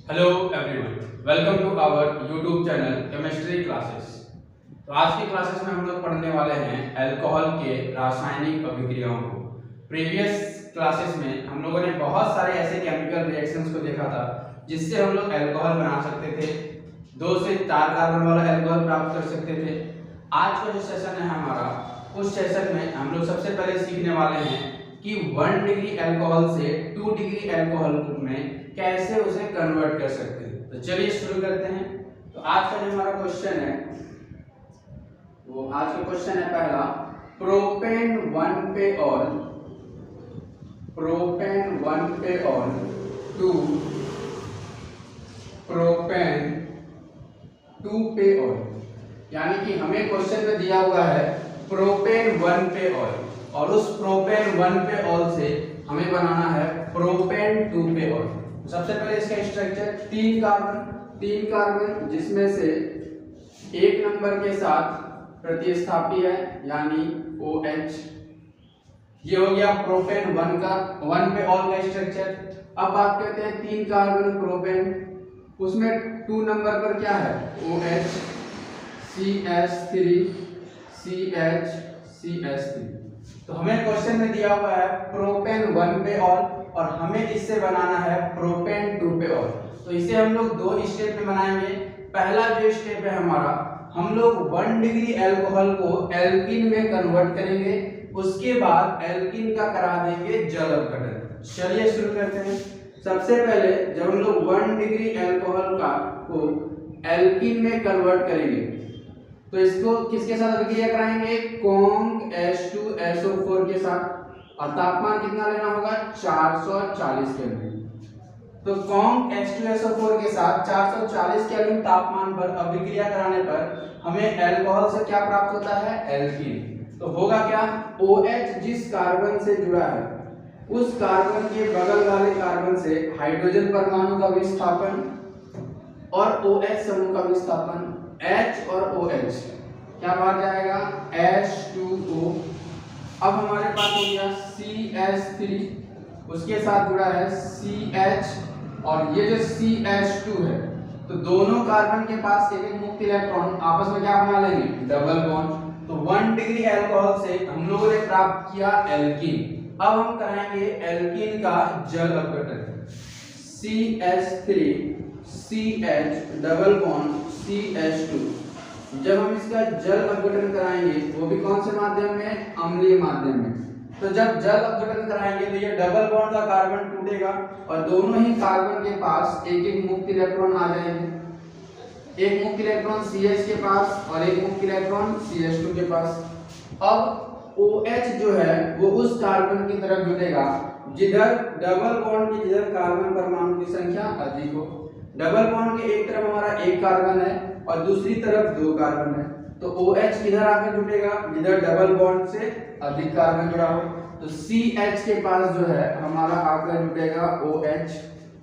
Hello everyone, welcome to our YouTube channel chemistry classes. तो आज की क्लासेस में हम लोग पढ़ने वाले हैं अल्कोहल के रासायनिक अभिक्रियाओं को। प्रीवियस क्लासेस में हम लोगों ने बहुत सारे ऐसे केमिकल रिएक्शंस को देखा था जिससे हम लोग अल्कोहल बना सकते थे, 2 से 4 कार्बन वाला अल्कोहल प्राप्त कर सकते थे। आज का जो सेशन है हमारा, उस सेशन में हम लोग सबसे पहले सीखने वाले हैं कि 1 डिग्री अल्कोहल से 2 डिग्री अल्कोहल में कैसे उसे कन्वर्ट कर सकते हैं। तो चलिए शुरू करते हैं। तो आज का जो हमारा क्वेश्चन है वो आज का क्वेश्चन है पहला, प्रोपेन 1 पे ऑल टू प्रोपेन 2 पे ऑल। यानी कि हमें क्वेश्चन में दिया हुआ है प्रोपेन 1 पे ऑल और उस प्रोपेन 1 पे ऑल से हमें बनाना है प्रोपेन 2 पे ऑल। सबसे पहले इसका स्ट्रक्चर 3 कार्बन जिसमें से एक नंबर के साथ प्रतिस्थापी है यानी OH। ये हो गया प्रोपेन 1 पे ऑल का स्ट्रक्चर। अब बात करते हैं 3 कार्बन प्रोपेन, उसमें 2 नंबर पर क्या है OH CH3 CH3। तो हमें क्वेश्चन में दिया हुआ है प्रोपेन 1 पे ऑल और हमें इससे बनाना है प्रोपेन 2 पे ऑल। तो इसे हम लोग 2 स्टेप में बनाएंगे। पहला जो स्टेप है हमारा, हम लोग 1 डिग्री अल्कोहल को एल्कीन में कन्वर्ट करेंगे, उसके बाद एल्कीन का करा देंगे जल अपघटन। चलिए शुरू करते हैं। सबसे पहले जब हम लोग 1 डिग्री अल्कोहल को एल्कीन में कन्वर्ट करेंगे तो इसको किसके साथ अभिक्रिया कराएंगे, कॉन्क H2SO4 के साथ। और तापमान कितना लेना होगा 440 केल्विन। तो कॉन्क H2SO4 के साथ 440 केल्विन तापमान पर अभिक्रिया कराने पर हमें अल्कोहल से क्या प्राप्त होता है, एल्कीन। तो होगा क्या, OH जिस कार्बन से जुड़ा है उस कार्बन के बगल वाले कार्बन से हाइड्रोजन परमाणु का विस्थापन और OH समूह का विस्थापन, H और OH क्या बाहर जाएगा H2O। अब हमारे पास हो गया CH3, उसके साथ जुड़ा है CH और ये जो CH2 है, तो दोनों कार्बन के पास एक एक मुक्त इलेक्ट्रॉन आपस में क्या बना लेंगे, डबल बॉन्ड। तो 1 डिग्री अल्कोहल से हम लोगों ने प्राप्त किया एल्कीन। अब हम कराएंगे एल्कीन का जल अपघटन। CH3 CH double bond CH2। जब हम इसका जल अपघटन कराएंगे वो भी कौन से माध्यम में, अम्लीय माध्यम में। तो जब जल अपघटन कराएंगे तो ये डबल बॉन्ड का कार्बन टूटेगा और दोनों ही कार्बन के पास एक एक मुक्त इलेक्ट्रॉन आ जाएंगे। एक मुक्त इलेक्ट्रॉन CH के पास और एक मुक्त इलेक्ट्रॉन CH2 के पास। अब OH जो है वो उस कार्बन की तरफ जुड़ेगा जिधर डबल बॉन्ड की जिधर कार्बन परमाणु की संख्या अधिक हो। डबल बॉन्ड के एक तरफ हमारा एक कार्बन है और दूसरी तरफ 2 कार्बन है, तो OH किधर आकर जुटेगा, जिधर डबल बॉन्ड से अधिक कार्बन जुड़ा हो। तो CH के पास जो है हमारा आकर जुटेगा OH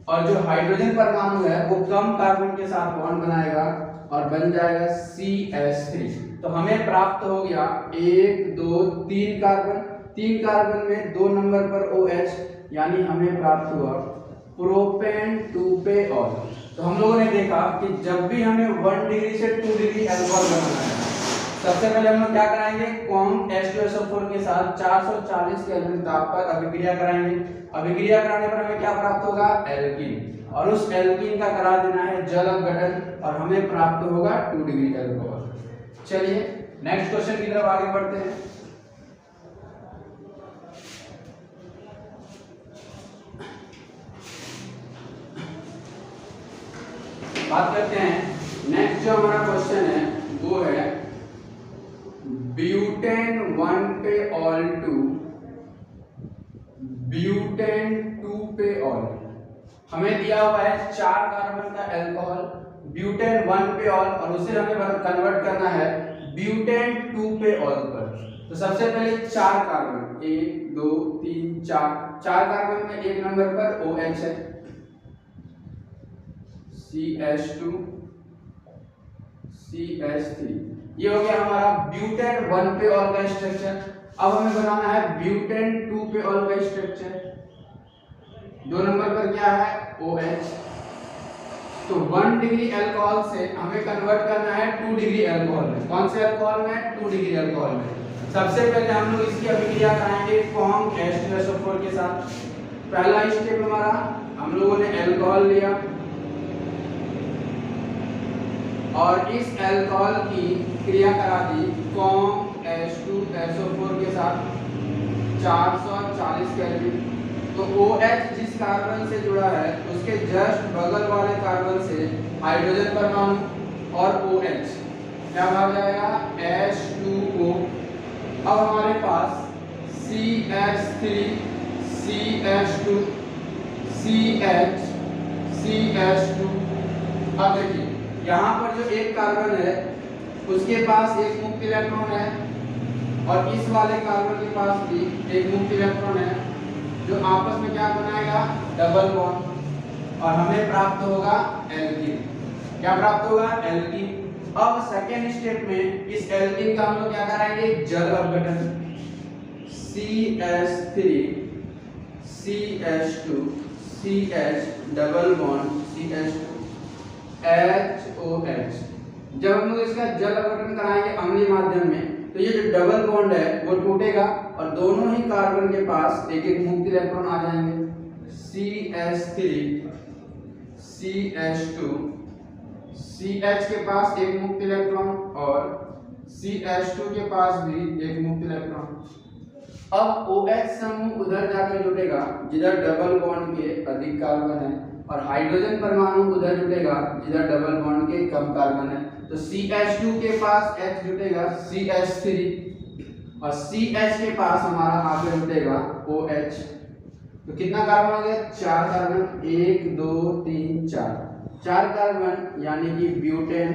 और जो हाइड्रोजन परमाणु है वो कम कार्बन के साथ बॉन्ड बनाएगा और बन जाएगा CH3। तो हमें प्राप्त हो गया 1 2 3 कार्बन। 3 कार्बन में 2 नंबर पर OH, यानी हमें प्राप्त हुआ प्रोपेन 2 पे ऑल। तो हम लोगों ने देखा कि जब भी हमें 1 डिग्री से 2 डिग्री अल्कोहल बनाना है, सबसे पहले हम लोग क्या कराएंगे, कॉन्क H2SO4 के साथ 440 केल्विन ताप पर अभिक्रिया कराएंगे। अभिक्रिया कराने पर हमें क्या प्राप्त होगा, एल्कीन, और उस एल्कीन का करा देना है जल अपघटन और हमें प्राप्त होगा 2 डिग्री अल्कोहल। चलिए नेक्स्ट क्वेश्चन की तरफ आगे बढ़ते हैं। बात करते हैं नेक्स्ट जो हमारा क्वेश्चन है वो है ब्यूटेन 1 पे ऑल टू ब्यूटेन 2 पे ऑल। हमें दिया हुआ है 4 कार्बन का अल्कोहल ब्यूटेन 1 पे ऑल और उसे हमें कन्वर्ट करना है ब्यूटेन 2 पे ऑल पर। तो सबसे पहले 4 कार्बन 1 2 3 4 कार्बन में एक नंबर पर OH है, CH2 CH3। ये हो गया हमारा ब्यूटेन 1 पे ऑल का स्ट्रक्चर। अब हमें बनाना है ब्यूटेन 2 पे ऑल का स्ट्रक्चर। 2 नंबर पर क्या है OH, तो 1 डिग्री अल्कोहल से हमें कन्वर्ट करना है 2 डिग्री अल्कोहल में। कौन से अल्कोहल में? 2 डिग्री अल्कोहल में। सबसे पहले हम लोग इसकी अभिक्रिया कराएंगे कॉन्क H2SO4 के साथ। पहला स्टेप हमारा, हम लोगों ने अल्कोहल लिया और इस अल्कोहल की क्रिया करा दी कॉन्क H2SO4 के साथ 440 केल्विन। तो OH जिस कार्बन से जुड़ा है उसके जस्ट बगल वाले कार्बन से हाइड्रोजन परमाणु और OH क्या भाग जाएगा? H2O। अब हमारे पास CH3 CH2 CH CH2। अब देखिए यहाँ पर जो एक कार्बन है उसके पास एक मुक्त इलेक्ट्रॉन है और इस वाले कार्बन के पास भी एक मुक्त इलेक्ट्रॉन है, जो आपस में क्या बनाएगा? डबल बॉन्ड, और हमें प्राप्त होगा एल्कीन। क्या प्राप्त होगा? एल्कीन। अब सेकेंड स्टेप में इस एल्कीन का हम लोग क्या कराएंगे? जल अपघटन। CH3 CH2 CH double bond CH2 HOH। जब हम लोग इसका जल अपघटन कराएंगे अम्लीय माध्यम में तो ये जो डबल बॉन्ड है वो टूटेगा और दोनों ही कार्बन के पास एक एक मुक्त इलेक्ट्रॉन आ जाएंगे। CH3 CH2 CH के पास एक मुक्त इलेक्ट्रॉन और CH2 के पास भी एक मुक्त इलेक्ट्रॉन। अब OH समूह उधर जाकर जुटेगा जिधर डबल बॉन्ड के अधिक कार्बन है और हाइड्रोजन परमाणु उधर जुटेगा जिधर डबल बॉन्ड के कम कार्बन है। तो CH2 के पास H जुटेगा CH3 और CH के पास हमारा आगे जुटेगा OH। तो कितना कार्बन हो गया? 4 कार्बन। 1 2 3 4 कार्बन यानी कि ब्यूटेन,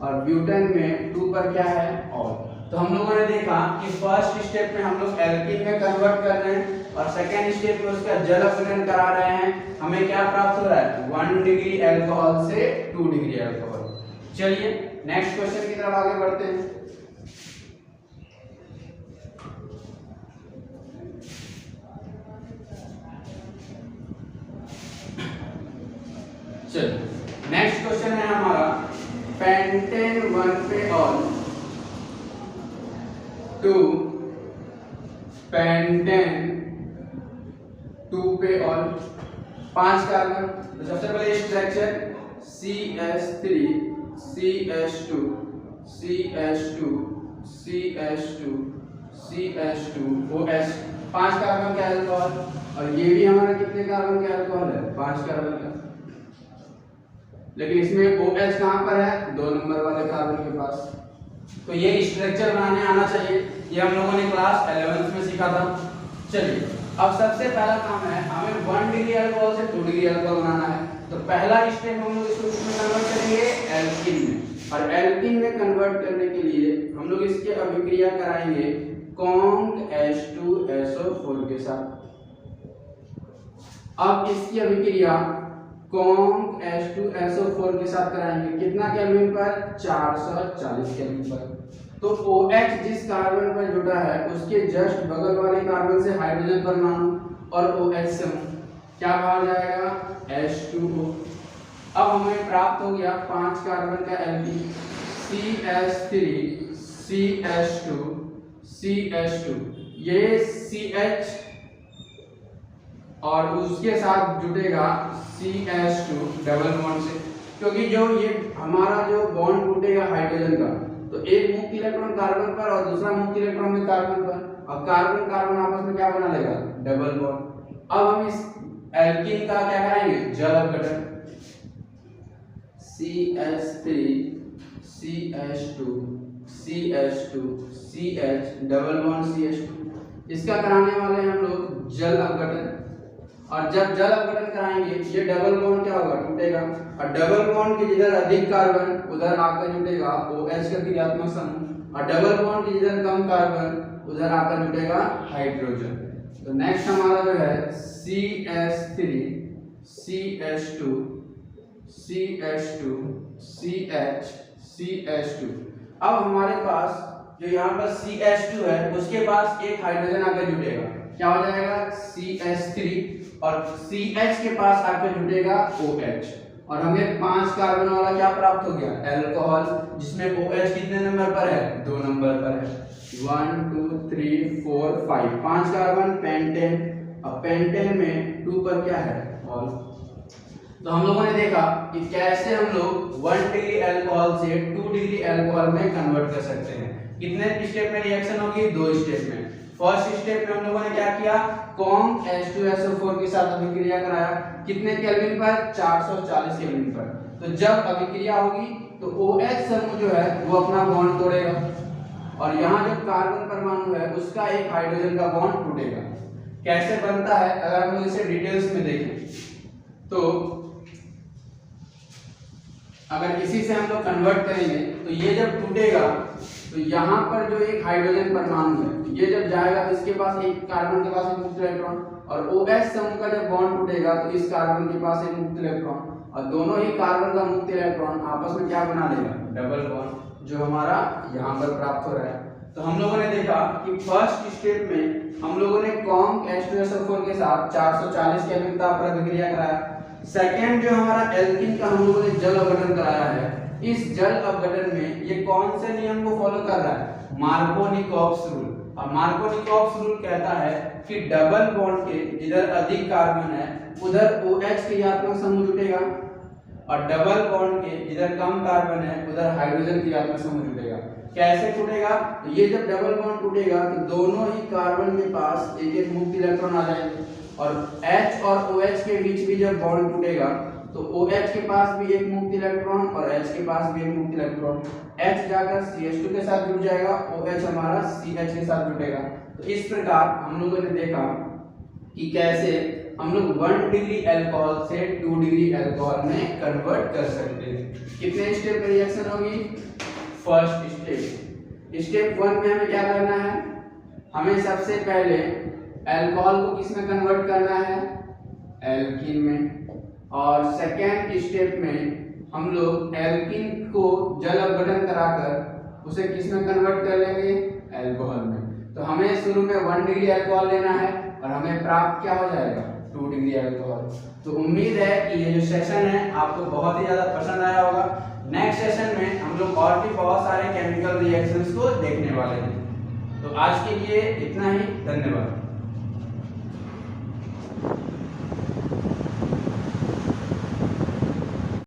और ब्यूटेन में 2 पर क्या है? ऑल। तो हम लोगों ने देखा कि फर्स्ट स्टेप में हम लोग एल्कीन में कन्वर्ट कर रहे हैं और सेकेंड स्टेप में उसका जल अपघटन करा रहे हैं। हमें क्या प्राप्त हो रहा है? 1 डिग्री अल्कोहल से 2 डिग्री अल्कोहल। चलिए नेक्स्ट क्वेश्चन की तरफ आगे बढ़ते हैं। चलिए नेक्स्ट क्वेश्चन है हमारा पेंटेन 1 पे ऑल टू पेंटेन 2 पे ऑल 5 कार्बन। तो सबसे पहले structure CH3 CH2 CH2 CH2 CH2 OH 5 carbon का अल्कोहल, और ये भी हमारा कितने कार्बन का अल्कोहल है? 5 कार्बन का। लेकिन इसमें OH कहाँ पर है? 2 नंबर वाले कार्बन के पास। तो ये स्ट्रक्चर बनाने आना चाहिए, ये हम लोगों ने क्लास 11th में सीखा था। चलिए अब सबसे पहला काम है हमें 1 डिग्री अल्कोहल से 2 डिग्री अल्कोहल बनाना है। तो पहला स्टेप हम लोग इसको किसमें कन्वर्ट करेंगे? एल्कीन में। और एल्कीन में कन्वर्ट करने के लिए हम लोग इसकी अभिक्रिया कराएंगे कॉन्क H2SO4 के साथ। अब इसकी अभिक्रिया कॉन्क H2SO4 के साथ कराएंगे कितना केल्विन पर? 440 केल्विन पर। तो OH जिस कार्बन पर जुटा है उसके जस्ट बगल वाले कार्बन से हाइड्रोजन परमाणु और OH समूह क्या बाहर जाएगा? H2O। अब हमें प्राप्त हो गया 5 कार्बन का एल्कीन CH3 CH2 CH2। ये CH और उसके साथ जुटेगा CH2 डबल बॉन्ड से, क्योंकि जो ये हमारा जो बॉन्ड टूटेगा हाइड्रोजन का तो एक मुक्त इलेक्ट्रॉन कार्बन पर और दूसरा मुक्त इलेक्ट्रॉन में कार्बन पर, और कार्बन कार्बन आपस में क्या बना लेगा? Double bond. अब हम इस एल्कीन का क्या कराएंगे? जल अपघटन। CH3 CH2 CH2 CH double bond CH2, इसका कराने वाले हैं हम लोग जल अपघटन। और जब जल अपघटन कराएंगे ये डबल बॉन्ड क्या होगा? टूटेगा, और डबल बॉन्ड के जिधर अधिक कार्बन उधर आकर जुटेगा OH का क्रियात्मक समूह, और डबल बॉन्ड के जिधर कम कार्बन उधर आकर जुटेगा हाइड्रोजन। तो नेक्स्ट हमारा जो है CH3 CH2 CH2 CH CH2। अब हमारे पास जो यहाँ पर CH2 है उसके पास एक हाइड्रोजन आकर जुटेगा, क्या हो जाएगा? CH3, और CH के पास आकर जुटेगा OH, और हमें 5 कार्बन वाला क्या प्राप्त हो गया, अल्कोहल, जिसमें OH कितने नंबर पर है, 2 नंबर पर है। 1 2 3 4 5 5 कार्बन पेंटेन। अब पेंटेन में 2 पर क्या है, ऑल। तो हम लोगों ने देखा कि कैसे हम लोग 1 डिग्री अल्कोहल से 2 डिग्री अल्कोहल में कन्वर्ट कर सकते हैं। कितने स्टेप में रिएक्शन होगी, 2 स्टेप में। फर्स्ट स्टेप में हम लोगों ने क्या किया, कॉन्क H2SO4 के साथ अभिक्रिया कराया, कितने केल्विन पर, 440 केल्विन पर। तो जब अभिक्रिया होगी तो OH समूह जो है वो अपना बॉन्ड तोड़ेगा और यहाँ जो कार्बन परमाणु है उसका एक हाइड्रोजन का बॉन्ड टूटेगा। कैसे बनता है अगर हम लोग इसे डिटेल्स में देखें तो अगर इसी से हम लोग कन्वर्ट करेंगे तो ये जब टूटेगा तो यहाँ पर जो एक हाइड्रोजन परमाणु है ये जब जाएगा तो इसके पास एक कार्बन के पास एक मुक्त इलेक्ट्रॉन और OH समूह का जब बॉन्ड टूटेगा तो इस कार्बन के पास एक मुक्त इलेक्ट्रॉन और दोनों ही कार्बन का मुक्त इलेक्ट्रॉन आपस में क्या बना लेगा, डबल बॉन्ड, जो हमारा यहाँ पर प्राप्त हो रहा है। तो हम लोगों ने देखा कि फर्स्ट स्टेप में हम लोगों ने कॉन्क H2SO4 के साथ 440 केल्विन ताप पर अभिक्रिया कराया। सेकेंड जो हमारा एल्कीन का हम लोगों ने जल अपघटन कराया है, इस जल अपघटन में ये कौन से नियम को फॉलो कर रहा है, मार्कोनिकॉव्स रूल। अब मार्कोनिकॉव्स रूल कहता है कि डबल बॉन्ड के जिधर अधिक कार्बन है उधर OH के ऋणात्मक समूह जुटेगा और डबल बॉन्ड के जिधर कम कार्बन है उधर हाइड्रोजन के ऋणात्मक समूह जुटेगा। कैसे टूटेगा, तो ये जब डबल बॉन्ड टूटेगा तो दोनों ही कार्बन के पास एक एक मुक्त इलेक्ट्रॉन आ जाएंगे और H और OH के बीच भी जब बॉन्ड टूटेगा तो OH के पास भी एक मुक्त इलेक्ट्रॉन और H के पास भी एक मुक्त इलेक्ट्रॉन, H जाकर CH2 के साथ जुड़ जाएगा, OH हमारा CH के साथ जुटेगा। तो इस प्रकार हम लोगों ने देखा कि कैसे हम लोग 1 डिग्री अल्कोहल से 2 डिग्री अल्कोहल में कन्वर्ट कर सकते हैं। कितने स्टेप में रिएक्शन होगी, फर्स्ट स्टेप। स्टेप 1 में हमें क्या करना है, हमें सबसे पहले अल्कोहल को किस में कन्वर्ट करना है, एल्कीन में। और सेकेंड स्टेप में हम लोग एल्कीन को जल अपघटन कराकर उसे किस में कन्वर्ट कर लेंगे, अल्कोहल में। तो हमें शुरू में 1 डिग्री अल्कोहल लेना है और हमें प्राप्त क्या हो जाएगा, 2 डिग्री अल्कोहल। तो उम्मीद है कि ये जो सेशन है आपको बहुत ही ज़्यादा पसंद आया होगा। नेक्स्ट सेशन में हम लोग और भी बहुत सारे केमिकल रिएक्शंस को देखने वाले हैं। तो आज के लिए इतना ही, धन्यवाद।